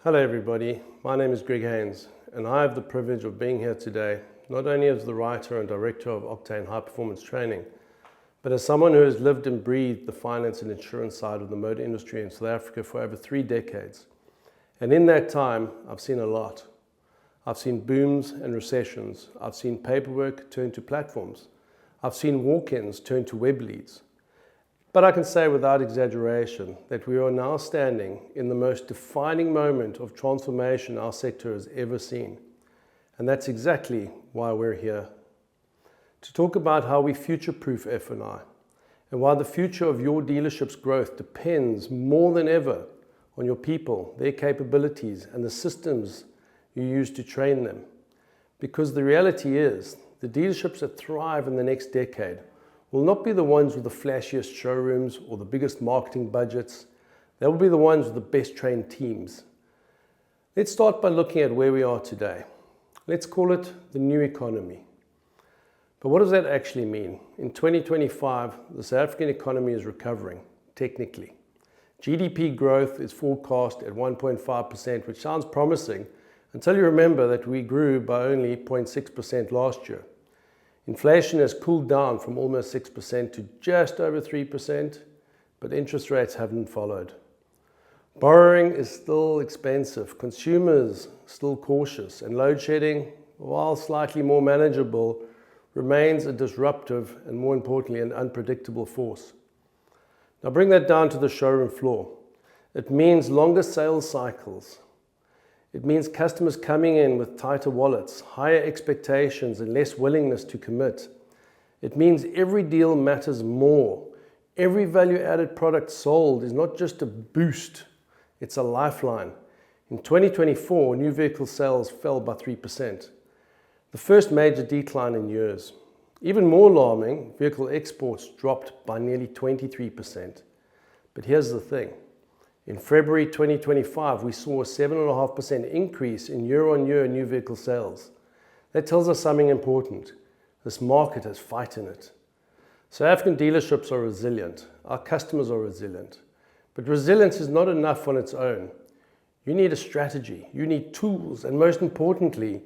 Hello everybody, my name is Greig Hains and I have the privilege of being here today not only as the writer and director of Octane High Performance Training, but as someone who has lived and breathed the finance and insurance side of the motor industry in South Africa for over 3 decades. And in that time, I've seen a lot. I've seen booms and recessions. I've seen paperwork turn to platforms. I've seen walk-ins turn to web leads. But I can say without exaggeration that we are now standing in the most defining moment of transformation our sector has ever seen. And that's exactly why we're here. To talk about how we future-proof F&I and why the future of your dealership's growth depends more than ever on your people, their capabilities and the systems you use to train them. Because the reality is, the dealerships that thrive in the next decade will not be the ones with the flashiest showrooms or the biggest marketing budgets. They will be the ones with the best trained teams. Let's start by looking at where we are today. Let's call it the new economy. But what does that actually mean? In 2025, the South African economy is recovering, technically. GDP growth is forecast at 1.5%, which sounds promising until you remember that we grew by only 0.6% last year. Inflation has cooled down from almost 6% to just over 3%, but interest rates haven't followed. Borrowing is still expensive, consumers still cautious, and load shedding, while slightly more manageable, remains a disruptive and, more importantly, an unpredictable force. Now bring that down to the showroom floor. It means longer sales cycles. It means customers coming in with tighter wallets, higher expectations and less willingness to commit. It means every deal matters more. Every value-added product sold is not just a boost, it's a lifeline. In 2024, new vehicle sales fell by 3%. The first major decline in years. Even more alarming, vehicle exports dropped by nearly 23%. But here's the thing. In February 2025, we saw a 7.5% increase in year-on-year new vehicle sales. That tells us something important. This market has fight in it. South African dealerships are resilient. Our customers are resilient. But resilience is not enough on its own. You need a strategy, you need tools, and most importantly,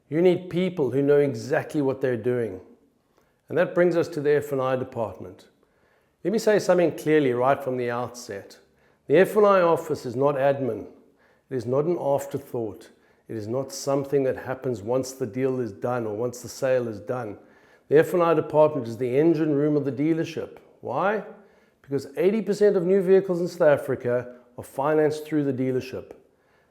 you need people who know exactly what they're doing. And that brings us to the F&I department. Let me say something clearly right from the outset. The F&I office is not admin. It is not an afterthought. It is not something that happens once the deal is done or once the sale is done. The F&I department is the engine room of the dealership. Why? Because 80% of new vehicles in South Africa are financed through the dealership.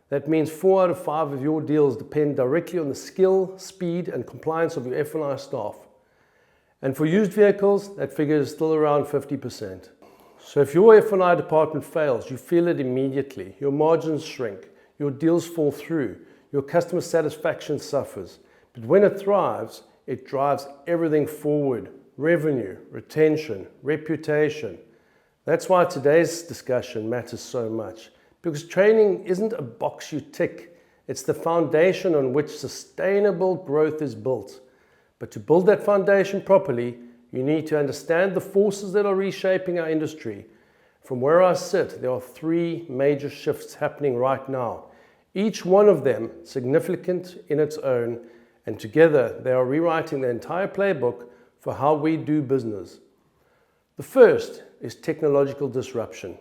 That means 4 out of 5 of your deals depend directly on the skill, speed and compliance of your F&I staff. And for used vehicles, that figure is still around 50%. So if your F&I department fails, you feel it immediately. Your margins shrink, your deals fall through, your customer satisfaction suffers. But when it thrives, it drives everything forward. Revenue, retention, reputation. That's why today's discussion matters so much. Because training isn't a box you tick. It's the foundation on which sustainable growth is built. But to build that foundation properly, you need to understand the forces that are reshaping our industry. From where I sit, there are 3 major shifts happening right now. Each one of them significant in its own, and together they are rewriting the entire playbook for how we do business. The first is technological disruption.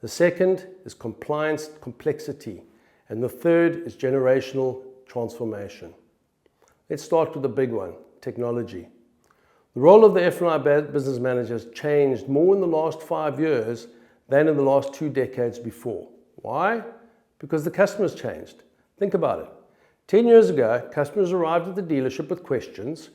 The second is compliance complexity. And the third is generational transformation. Let's start with the big one, technology. The role of the F&I business manager has changed more in the last 5 years than in the last 2 decades before. Why? Because the customer's changed. Think about it. 10 years ago, customers arrived at the dealership with questions.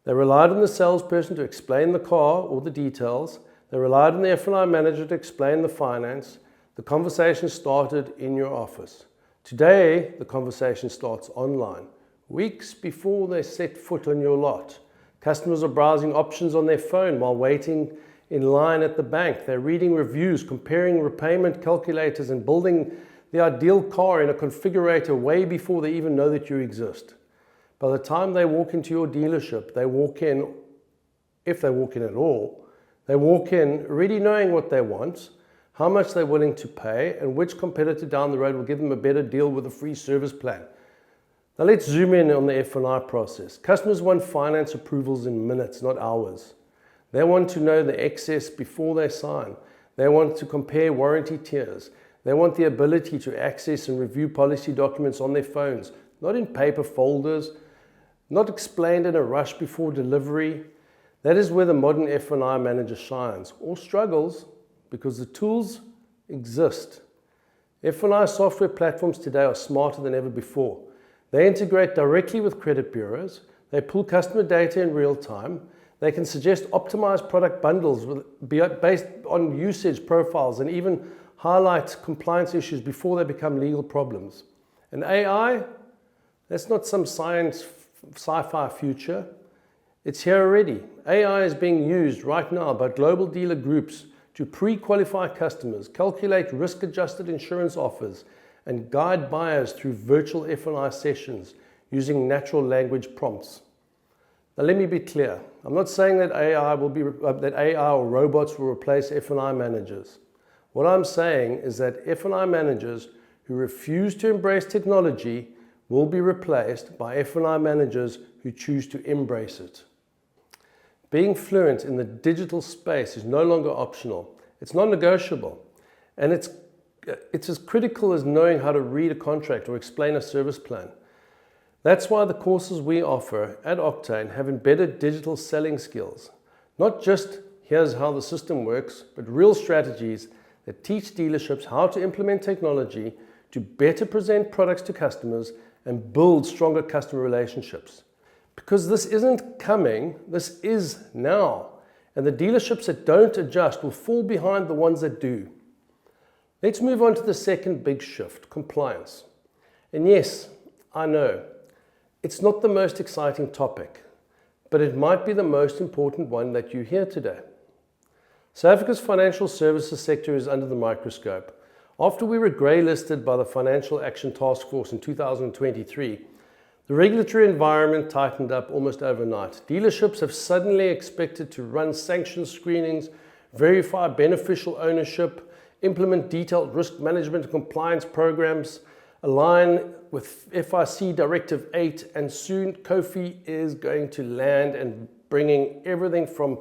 They relied on the salesperson to explain the car or the details. They relied on the F&I manager to explain the finance. The conversation started in your office. Today, the conversation starts online, weeks before they set foot on your lot. Customers are browsing options on their phone while waiting in line at the bank. They're reading reviews, comparing repayment calculators and building the ideal car in a configurator way before they even know that you exist. By the time they walk into your dealership, they walk in, if they walk in at all, they walk in already knowing what they want. how much they're willing to pay, and which competitor down the road will give them a better deal with a free service plan. Now let's zoom in on the F&I process. Customers want finance approvals in minutes, not hours. They want to know the excess before they sign. They want to compare warranty tiers. They want the ability to access and review policy documents on their phones, not in paper folders, not explained in a rush before delivery. That is where the modern F&I manager shines, or struggles, because the tools exist. F&I software platforms today are smarter than ever before. They integrate directly with credit bureaus. They pull customer data in real time. They can suggest optimized product bundles based on usage profiles and even highlight compliance issues before they become legal problems. And AI, that's not some sci-fi future. It's here already. AI is being used right now by global dealer groups to pre-qualify customers, calculate risk-adjusted insurance offers, and guide buyers through virtual F&I sessions using natural language prompts. Now let me be clear. I'm not saying that AI or robots will replace F&I managers. What I'm saying is that F&I managers who refuse to embrace technology will be replaced by F&I managers who choose to embrace it. Being fluent in the digital space is no longer optional. It's non-negotiable. And it's as critical as knowing how to read a contract or explain a service plan. That's why the courses we offer at Octane have embedded digital selling skills. Not just here's how the system works, but real strategies that teach dealerships how to implement technology to better present products to customers and build stronger customer relationships. Because this isn't coming, this is now. And the dealerships that don't adjust will fall behind the ones that do. Let's move on to the second big shift, compliance. And yes, I know, it's not the most exciting topic, but it might be the most important one that you hear today. South Africa's financial services sector is under the microscope. After we were grey-listed by the Financial Action Task Force in 2023, the regulatory environment tightened up almost overnight. Dealerships have suddenly expected to run sanction screenings, verify beneficial ownership, implement detailed risk management and compliance programs, align with FIC Directive 8, and soon COFI is going to land and bringing everything from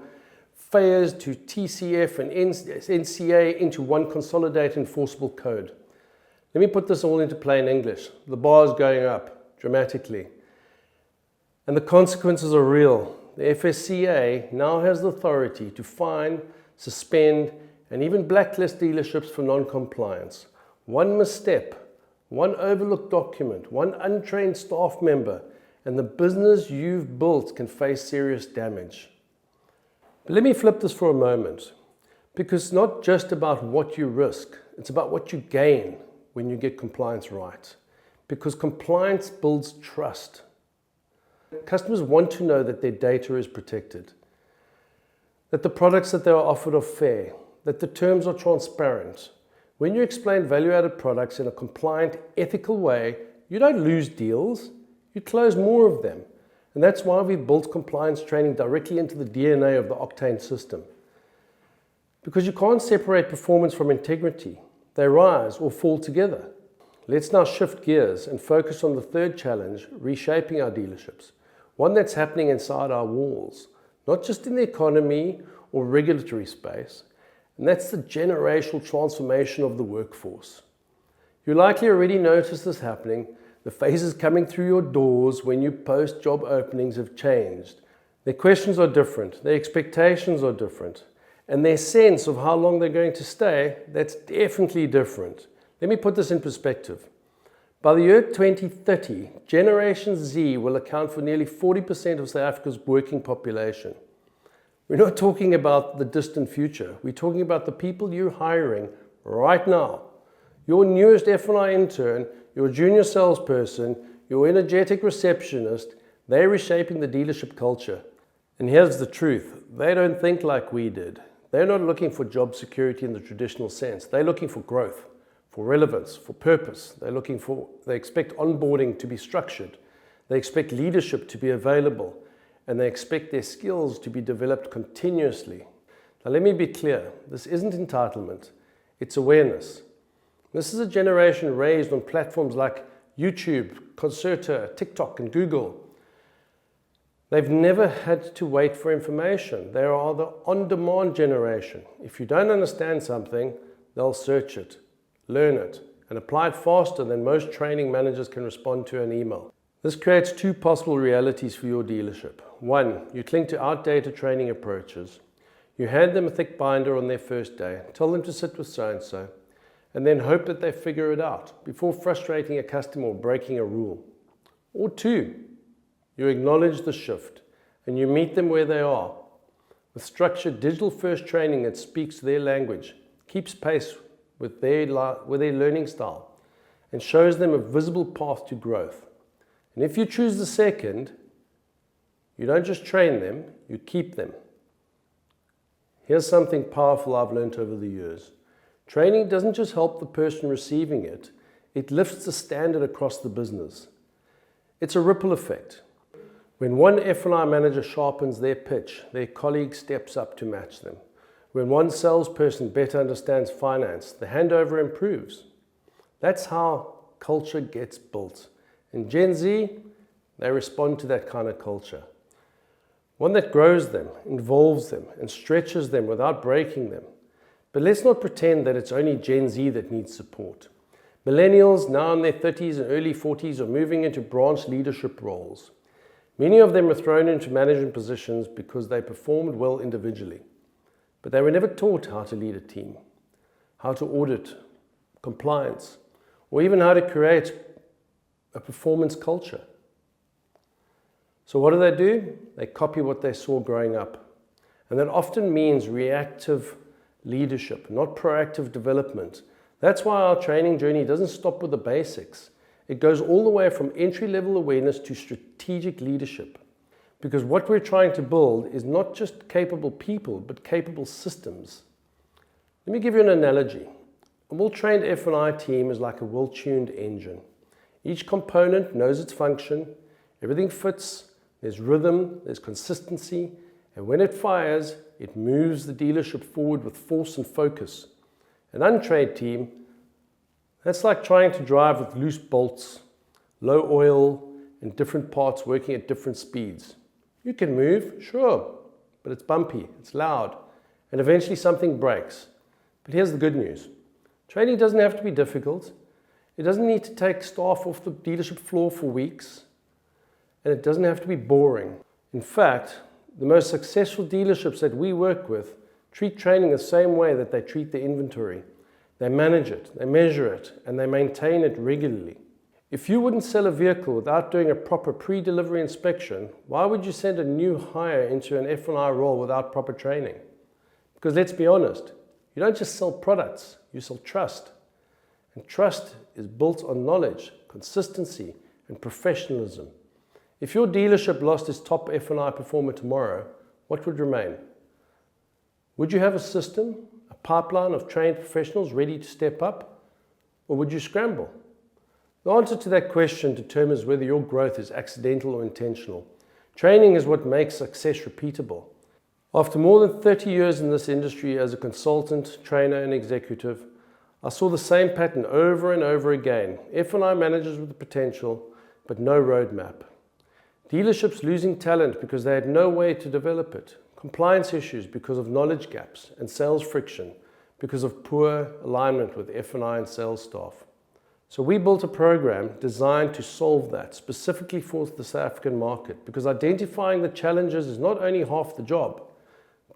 FAIRs to TCF and NCA into one consolidated enforceable code. Let me put this all into plain English. The bar is going up dramatically. And the consequences are real. The FSCA now has the authority to fine, suspend, and even blacklist dealerships for non-compliance. One misstep, one overlooked document, one untrained staff member, and the business you've built can face serious damage. But let me flip this for a moment, because it's not just about what you risk, it's about what you gain when you get compliance right. Because compliance builds trust. Customers want to know that their data is protected, that the products that they are offered are fair, that the terms are transparent. When you explain value-added products in a compliant, ethical way, you don't lose deals, you close more of them. And that's why we've built compliance training directly into the DNA of the Octane system. Because you can't separate performance from integrity. They rise or fall together. Let's now shift gears and focus on the third challenge, reshaping our dealerships. One that's happening inside our walls, not just in the economy or regulatory space. And that's the generational transformation of the workforce. You likely already noticed this happening. The faces coming through your doors when you post job openings have changed. Their questions are different, their expectations are different, and their sense of how long they're going to stay, that's definitely different. Let me put this in perspective. By the year 2030, Generation Z will account for nearly 40% of South Africa's working population. We're not talking about the distant future. We're talking about the people you're hiring right now. Your newest F&I intern, your junior salesperson, your energetic receptionist, they're reshaping the dealership culture. And here's the truth. They don't think like we did. They're not looking for job security in the traditional sense. They're looking for growth, for relevance, for purpose. They expect onboarding to be structured. They expect leadership to be available. And they expect their skills to be developed continuously. Now let me be clear, this isn't entitlement. it's awareness. This is a generation raised on platforms like YouTube, Concerta, TikTok, and Google. They've never had to wait for information. They are the on-demand generation. If you don't understand something, they'll search it, learn it, and apply it faster than most training managers can respond to an email. This creates two possible realities for your dealership. One, you cling to outdated training approaches. You hand them a thick binder on their first day, tell them to sit with so-and-so, and then hope that they figure it out before frustrating a customer or breaking a rule. Or two, you acknowledge the shift and you meet them where they are with structured digital-first training that speaks their language, keeps pace with their learning style, and shows them a visible path to growth. And if you choose the second, you don't just train them, you keep them. Here's something powerful I've learned over the years. Training doesn't just help the person receiving it, it lifts the standard across the business. It's a ripple effect. When one F&I manager sharpens their pitch, their colleague steps up to match them. When one salesperson better understands finance, the handover improves. That's how culture gets built. And Gen Z, they respond to that kind of culture. One that grows them, involves them, and stretches them without breaking them. But let's not pretend that it's only Gen Z that needs support. Millennials, now in their 30s and early 40s, are moving into branch leadership roles. Many of them were thrown into management positions because they performed well individually. But they were never taught how to lead a team, how to audit, compliance, or even how to create a performance culture. So what do? They copy what they saw growing up. And that often means reactive leadership, not proactive development. That's why our training journey doesn't stop with the basics. It goes all the way from entry-level awareness to strategic leadership. Because what we're trying to build is not just capable people, but capable systems. Let me give you an analogy. A well-trained F&I team is like a well-tuned engine. Each component knows its function, everything fits, there's rhythm, there's consistency, and when it fires, it moves the dealership forward with force and focus. An untrained team, that's like trying to drive with loose bolts, low oil, and different parts working at different speeds. You can move, sure, but it's bumpy, it's loud, and eventually something breaks. But here's the good news. Training doesn't have to be difficult. It doesn't need to take staff off the dealership floor for weeks, and it doesn't have to be boring. In fact, the most successful dealerships that we work with treat training the same way that they treat their inventory. They manage it, they measure it, and they maintain it regularly. If you wouldn't sell a vehicle without doing a proper pre-delivery inspection, why would you send a new hire into an F&I role without proper training? Because let's be honest, you don't just sell products, you sell trust. And trust is built on knowledge, consistency, and professionalism. If your dealership lost its top F&I performer tomorrow, what would remain? Would you have a system, a pipeline of trained professionals ready to step up? Or would you scramble? The answer to that question determines whether your growth is accidental or intentional. Training is what makes success repeatable. After more than 30 years in this industry as a consultant, trainer, and executive, I saw the same pattern over and over again. F&I managers with the potential, but no roadmap. Dealerships losing talent because they had no way to develop it. Compliance issues because of knowledge gaps, and sales friction because of poor alignment with F&I and sales staff. So we built a program designed to solve that, specifically for the South African market, because identifying the challenges is not only half the job.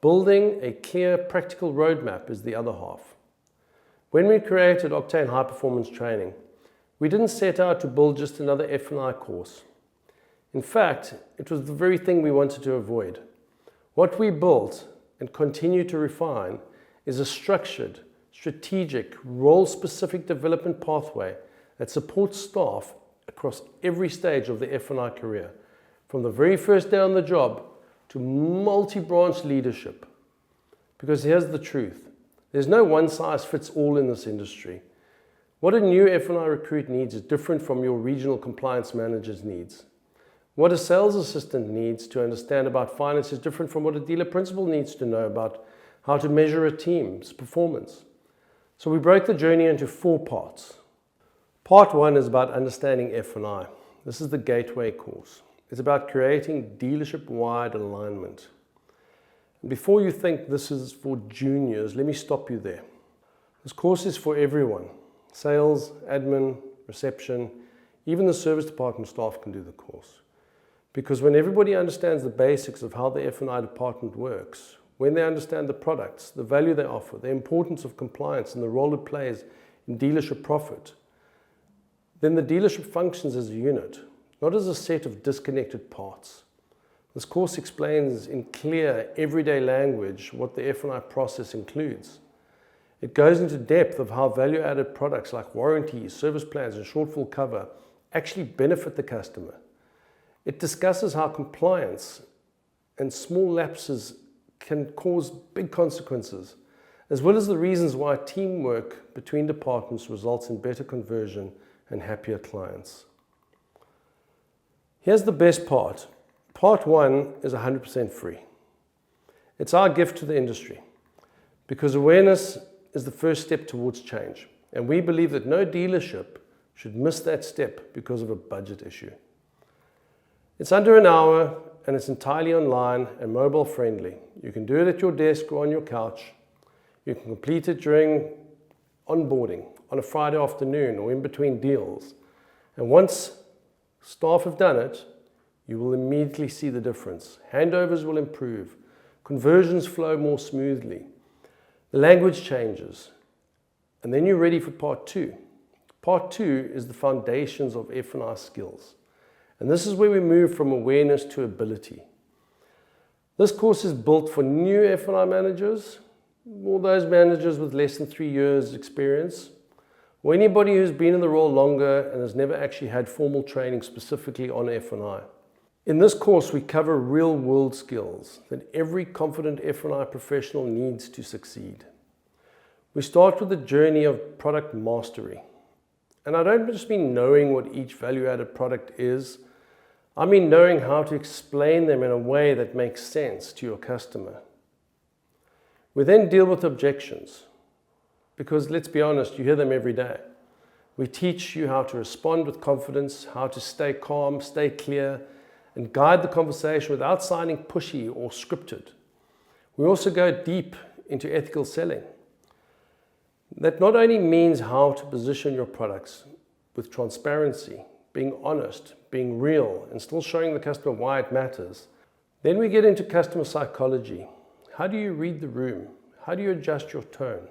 Building a clear, practical roadmap is the other half. When we created Octane High Performance Training, we didn't set out to build just another F&I course. In fact, it was the very thing we wanted to avoid. What we built and continue to refine is a structured, strategic, role-specific development pathway that supports staff across every stage of the F&I career, from the very first day on the job to multi-branch leadership. Because here's the truth. There's no one-size-fits-all in this industry. What a new F&I recruit needs is different from your regional compliance manager's needs. What a sales assistant needs to understand about finance is different from what a dealer principal needs to know about how to measure a team's performance. So we broke the journey into 4 parts. Part 1 is about understanding F&I. This is the gateway course. It's about creating dealership-wide alignment. And before you think this is for juniors, let me stop you there. This course is for everyone. Sales, admin, reception, even the service department staff can do the course. Because when everybody understands the basics of how the F&I department works, when they understand the products, the value they offer, the importance of compliance and the role it plays in dealership profit, then the dealership functions as a unit, not as a set of disconnected parts. This course explains in clear, everyday language what the F&I process includes. It goes into depth of how value-added products like warranties, service plans and shortfall cover actually benefit the customer. It discusses how compliance and small lapses can cause big consequences, as well as the reasons why teamwork between departments results in better conversion and happier clients. Here's the best part. Part 1 is 100% free. It's our gift to the industry because awareness is the first step towards change. And we believe that no dealership should miss that step because of a budget issue. It's under an hour and it's entirely online and mobile friendly. You can do it at your desk or on your couch. You can complete it during onboarding on a Friday afternoon or in between deals. And once staff have done it, you will immediately see the difference. Handovers will improve. Conversions flow more smoothly. The language changes. And then you're ready for part 2. Part 2 is the foundations of F&I skills. And this is where we move from awareness to ability. This course is built for new F&I managers, or those managers with less than 3 years experience, or anybody who's been in the role longer and has never actually had formal training specifically on F&I. In this course, we cover real-world skills that every confident F&I professional needs to succeed. We start with the journey of product mastery. And I don't just mean knowing what each value-added product is. I mean knowing how to explain them in a way that makes sense to your customer. We then deal with objections. Because let's be honest, you hear them every day. We teach you how to respond with confidence, how to stay calm, stay clear, and guide the conversation without sounding pushy or scripted. We also go deep into ethical selling. That not only means how to position your products with transparency, being honest, being real, and still showing the customer why it matters. Then we get into customer psychology. How do you read the room? How do you adjust your tone?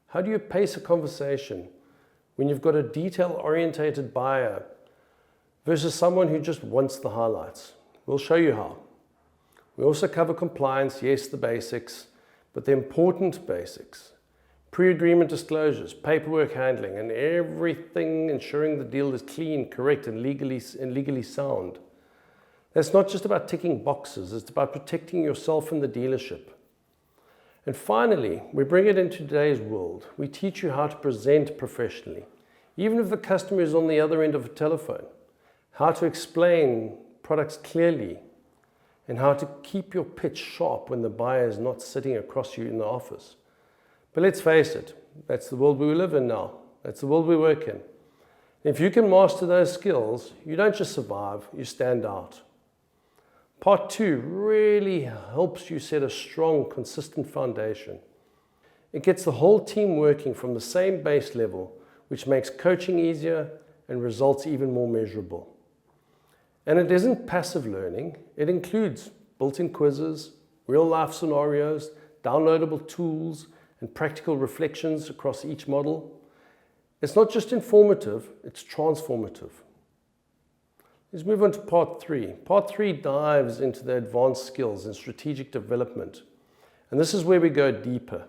How do you pace a conversation when you've got a detail-orientated buyer versus someone who just wants the highlights? We'll show you how. We also cover compliance, yes, the basics, but the important basics. Pre-agreement disclosures, paperwork handling, and everything ensuring the deal is clean, correct, and legally sound. That's not just about ticking boxes, it's about protecting yourself and the dealership. And finally, we bring it into today's world. We teach you how to present professionally, even if the customer is on the other end of a telephone, how to explain products clearly, and how to keep your pitch sharp when the buyer is not sitting across you in the office. But let's face it, that's the world we live in now. That's the world we work in. If you can master those skills, you don't just survive, you stand out. Part 2 really helps you set a strong, consistent foundation. It gets the whole team working from the same base level, which makes coaching easier and results even more measurable. And it isn't passive learning. It includes built-in quizzes, real-life scenarios, downloadable tools, and practical reflections across each model. It's not just informative, it's transformative. Let's move on to part 3. Part 3 dives into the advanced skills and strategic development. And this is where we go deeper.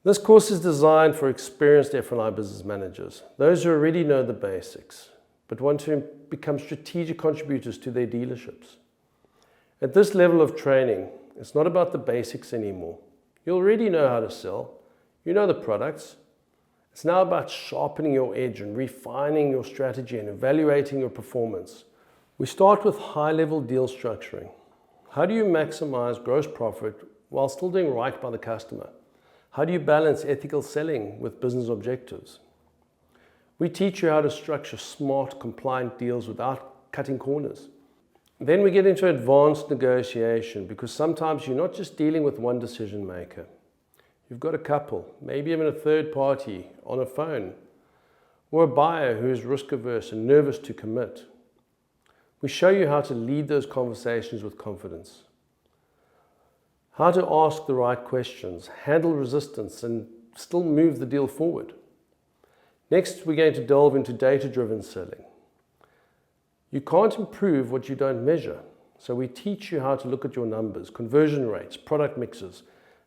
This course is designed for experienced F&I business managers, those who already know the basics, but want to become strategic contributors to their dealerships. At this level of training, it's not about the basics anymore. You already know how to sell. You know the products. It's now about sharpening your edge and refining your strategy and evaluating your performance. We start with high-level deal structuring. How do you maximize gross profit while still doing right by the customer? How do you balance ethical selling with business objectives? We teach you how to structure smart, compliant deals without cutting corners. Then we get into advanced negotiation, because sometimes you're not just dealing with one decision maker. You've got a couple, maybe even a third party on a phone, or a buyer who is risk averse and nervous to commit. We show you how to lead those conversations with confidence, how to ask the right questions, handle resistance, and still move the deal forward. Next, we're going to delve into data-driven selling. You can't improve what you don't measure. So we teach you how to look at your numbers, conversion rates, product mixes,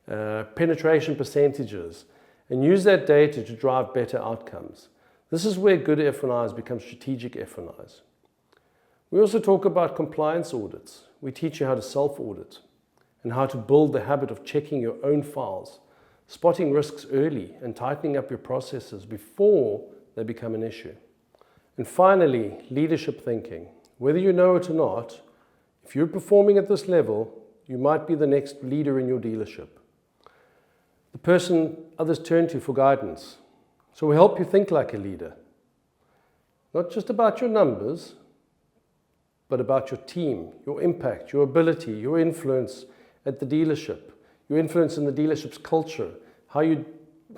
penetration percentages, and use that data to drive better outcomes. This is where good F&Is become strategic F&Is. We also talk about compliance audits. We teach you how to self-audit and how to build the habit of checking your own files, spotting risks early, and tightening up your processes before they become an issue. And finally, leadership thinking. Whether you know it or not, if you're performing at this level, you might be the next leader in your dealership, the person others turn to for guidance. So we help you think like a leader, not just about your numbers, but about your team, your impact, your ability, your influence at the dealership, your influence in the dealership's culture, how you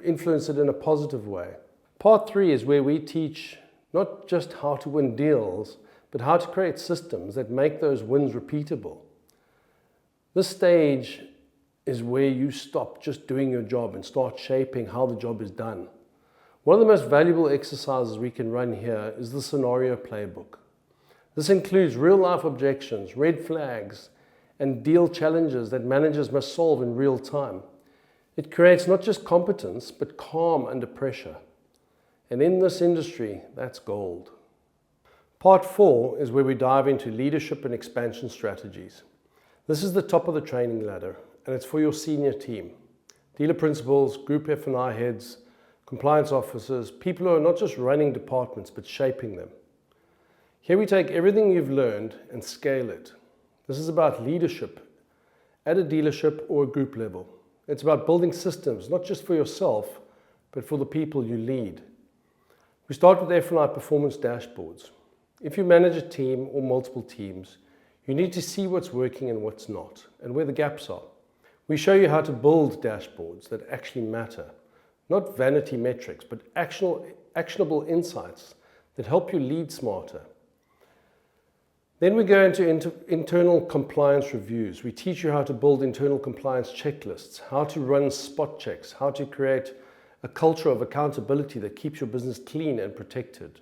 influence it in a positive way. Part 3 is where we teach not just how to win deals, but how to create systems that make those wins repeatable. This stage is where you stop just doing your job and start shaping how the job is done. One of the most valuable exercises we can run here is the scenario playbook. This includes real-life objections, red flags, and deal challenges that managers must solve in real time. It creates not just competence, but calm under pressure. And in this industry, that's gold. Part 4 is where we dive into leadership and expansion strategies. This is the top of the training ladder, and it's for your senior team. Dealer principals, group F&I heads, compliance officers, people who are not just running departments, but shaping them. Here we take everything you've learned and scale it. This is about leadership at a dealership or a group level. It's about building systems, not just for yourself, but for the people you lead. We start with F&I performance dashboards. If you manage a team or multiple teams, you need to see what's working and what's not, and where the gaps are. We show you how to build dashboards that actually matter, not vanity metrics, but actionable insights that help you lead smarter. Then we go into internal compliance reviews. We teach you how to build internal compliance checklists, how to run spot checks, how to create a culture of accountability that keeps your business clean and protected.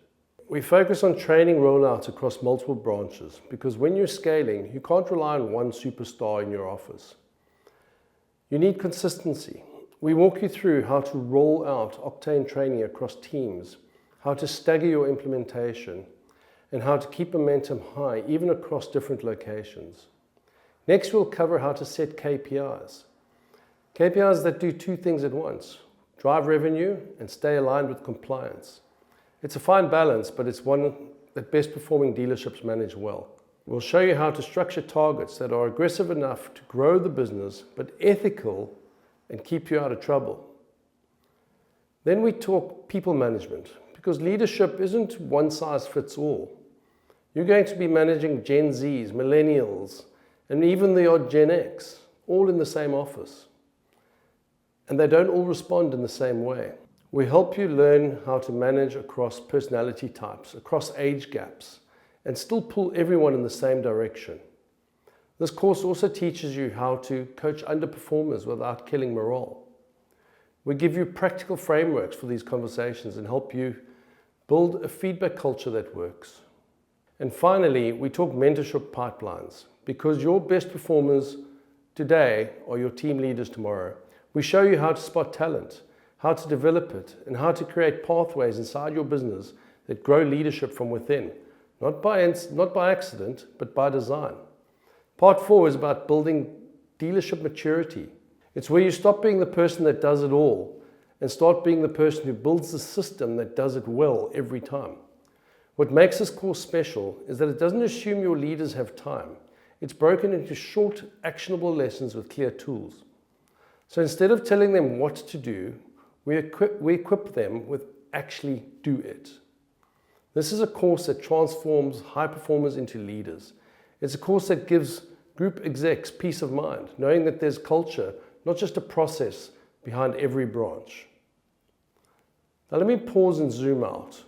We focus on training rollouts across multiple branches, because when you're scaling, you can't rely on one superstar in your office. You need consistency. We walk you through how to roll out Octane training across teams, how to stagger your implementation, and how to keep momentum high even across different locations. Next, we'll cover how to set KPIs. KPIs that do two things at once: drive revenue and stay aligned with compliance. It's a fine balance, but it's one that best performing dealerships manage well. We'll show you how to structure targets that are aggressive enough to grow the business, but ethical and keep you out of trouble. Then we talk people management, because leadership isn't one size fits all. You're going to be managing Gen Zs, millennials, and even the odd Gen X, all in the same office. And they don't all respond in the same way. We help you learn how to manage across personality types, across age gaps, and still pull everyone in the same direction. This course also teaches you how to coach underperformers without killing morale. We give you practical frameworks for these conversations and help you build a feedback culture that works. And finally, we talk mentorship pipelines, because your best performers today are your team leaders tomorrow. We show you how to spot talent, how to develop it, and how to create pathways inside your business that grow leadership from within, not by accident, but by design. Part 4 is about building dealership maturity. It's where you stop being the person that does it all and start being the person who builds the system that does it well every time. What makes this course special is that it doesn't assume your leaders have time. It's broken into short, actionable lessons with clear tools. So instead of telling them what to do, we equip them with actually do it. This is a course that transforms high performers into leaders. It's a course that gives group execs peace of mind, knowing that there's culture, not just a process, behind every branch. Now let me pause and zoom out.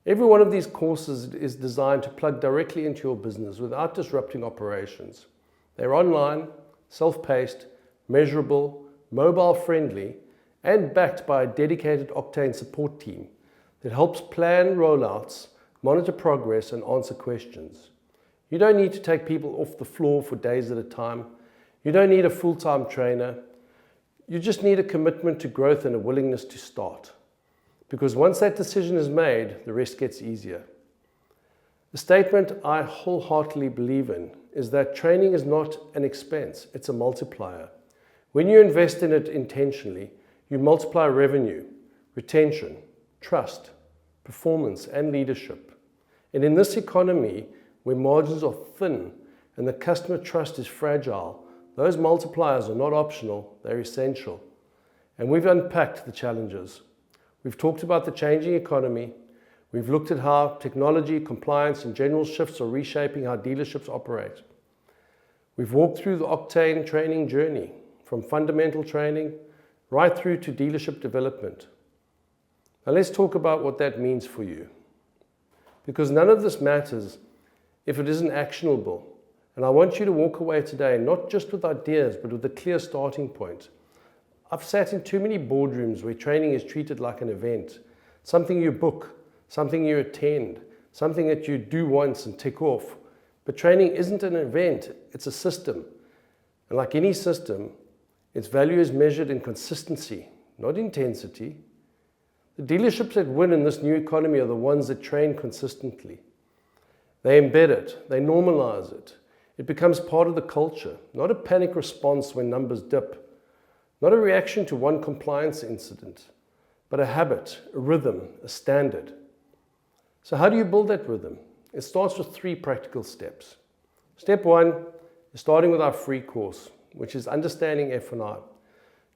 Every one of these courses is designed to plug directly into your business without disrupting operations. They're online, self-paced, measurable, mobile-friendly, and backed by a dedicated Octane support team that helps plan rollouts, monitor progress, and answer questions. You don't need to take people off the floor for days at a time. You don't need a full-time trainer. You just need a commitment to growth and a willingness to start. Because once that decision is made, the rest gets easier. The statement I wholeheartedly believe in is that training is not an expense, it's a multiplier. When you invest in it intentionally, you multiply revenue, retention, trust, performance, and leadership. And in this economy, where margins are thin and the customer trust is fragile, those multipliers are not optional, they're essential. And we've unpacked the challenges. We've talked about the changing economy. We've looked at how technology, compliance, and general shifts are reshaping how dealerships operate. We've walked through the Octane training journey, from fundamental training right through to dealership development. Now let's talk about what that means for you. Because none of this matters if it isn't actionable. And I want you to walk away today, not just with ideas, but with a clear starting point. I've sat in too many boardrooms where training is treated like an event, something you book, something you attend, something that you do once and tick off. But training isn't an event, it's a system. And like any system, its value is measured in consistency, not intensity. The dealerships that win in this new economy are the ones that train consistently. They embed it, they normalize it. It becomes part of the culture, not a panic response when numbers dip. Not a reaction to one compliance incident, but a habit, a rhythm, a standard. So how do you build that rhythm? It starts with 3 practical steps. Step 1 is starting with our free course, which is understanding F&I.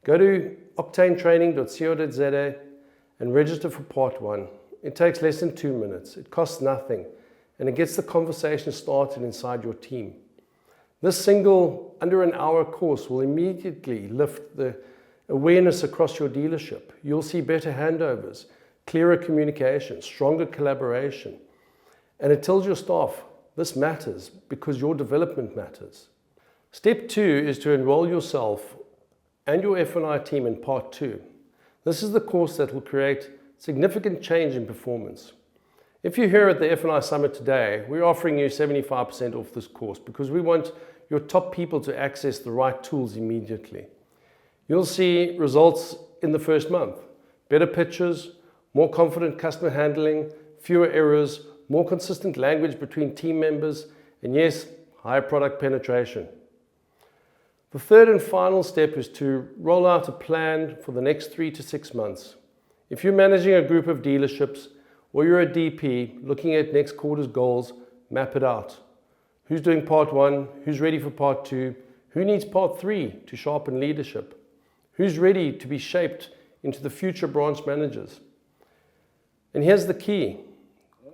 Go to octanetraining.co.za and register for part 1. It takes less than 2 minutes. It costs nothing, and it gets the conversation started inside your team. This single under an hour course will immediately lift the awareness across your dealership. You'll see better handovers, clearer communication, stronger collaboration. And it tells your staff, this matters because your development matters. Step 2 is to enroll yourself and your F&I team in part 2. This is the course that will create significant change in performance. If you're here at the F&I Summit today, we're offering you 75% off this course because we want your top people to access the right tools immediately. You'll see results in the first month. Better pitches, more confident customer handling, fewer errors, more consistent language between team members, and yes, higher product penetration. The third and final step is to roll out a plan for the next 3 to 6 months. If you're managing a group of dealerships or you're a DP looking at next quarter's goals, map it out. Who's doing part 1? Who's ready for part 2? Who needs part 3 to sharpen leadership? Who's ready to be shaped into the future branch managers? And here's the key.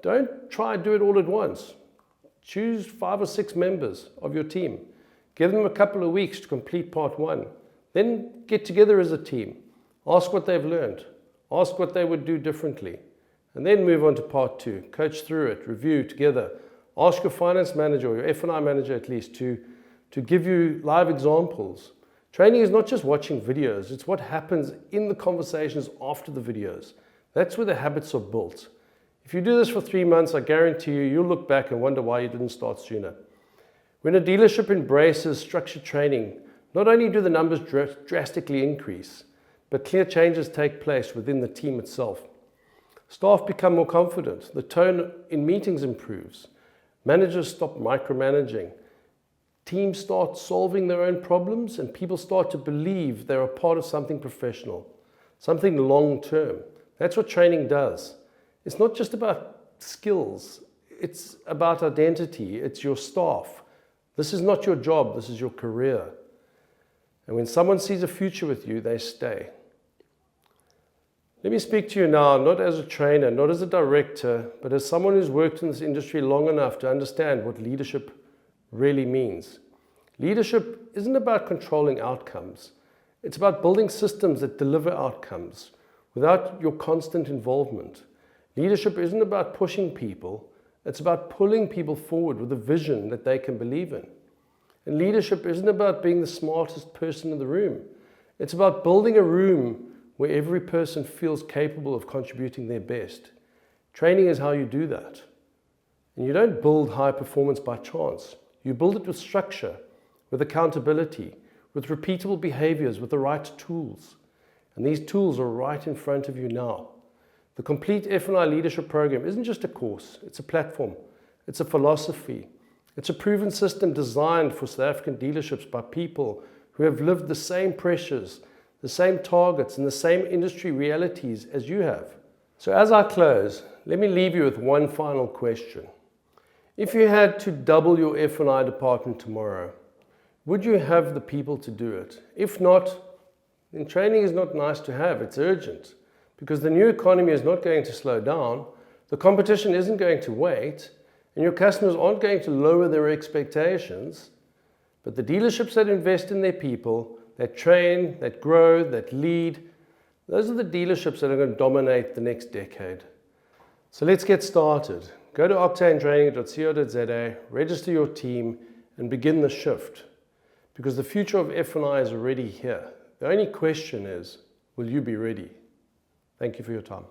Don't try to do it all at once. Choose 5 or 6 members of your team. Give them a couple of weeks to complete part 1. Then get together as a team. Ask what they've learned. Ask what they would do differently. And then move on to part 2. Coach through it, review together. Ask your finance manager or your F&I manager at least to give you live examples. Training is not just watching videos, it's what happens in the conversations after the videos. That's where the habits are built. If you do this for 3 months, I guarantee you'll look back and wonder why you didn't start sooner. When a dealership embraces structured training, not only do the numbers drastically increase, but clear changes take place within the team itself. Staff become more confident, the tone in meetings improves, managers stop micromanaging, teams start solving their own problems, and people start to believe they're a part of something professional, something long-term. That's what training does. It's not just about skills, it's about identity, it's your staff. This is not your job, this is your career. And when someone sees a future with you, they stay. Let me speak to you now, not as a trainer, not as a director, but as someone who's worked in this industry long enough to understand what leadership really means. Leadership isn't about controlling outcomes. It's about building systems that deliver outcomes without your constant involvement. Leadership isn't about pushing people. It's about pulling people forward with a vision that they can believe in. And leadership isn't about being the smartest person in the room. It's about building a room where every person feels capable of contributing their best. Training is how you do that. And you don't build high performance by chance. You build it with structure, with accountability, with repeatable behaviors, with the right tools. And these tools are right in front of you now. The complete F&I leadership program isn't just a course, it's a platform, it's a philosophy, it's a proven system designed for South African dealerships by people who have lived the same pressures, the same targets, and the same industry realities as you have. So as I close, let me leave you with one final question. If you had to double your F&I department tomorrow, would you have the people to do it? If not, then training is not nice to have, it's urgent. Because the new economy is not going to slow down, the competition isn't going to wait, and your customers aren't going to lower their expectations. But the dealerships that invest in their people, that train, that grow, that lead, those are the dealerships that are going to dominate the next decade. So let's get started. Go to octanetraining.co.za, register your team, and begin the shift. Because the future of F&I is already here. The only question is, will you be ready? Thank you for your time.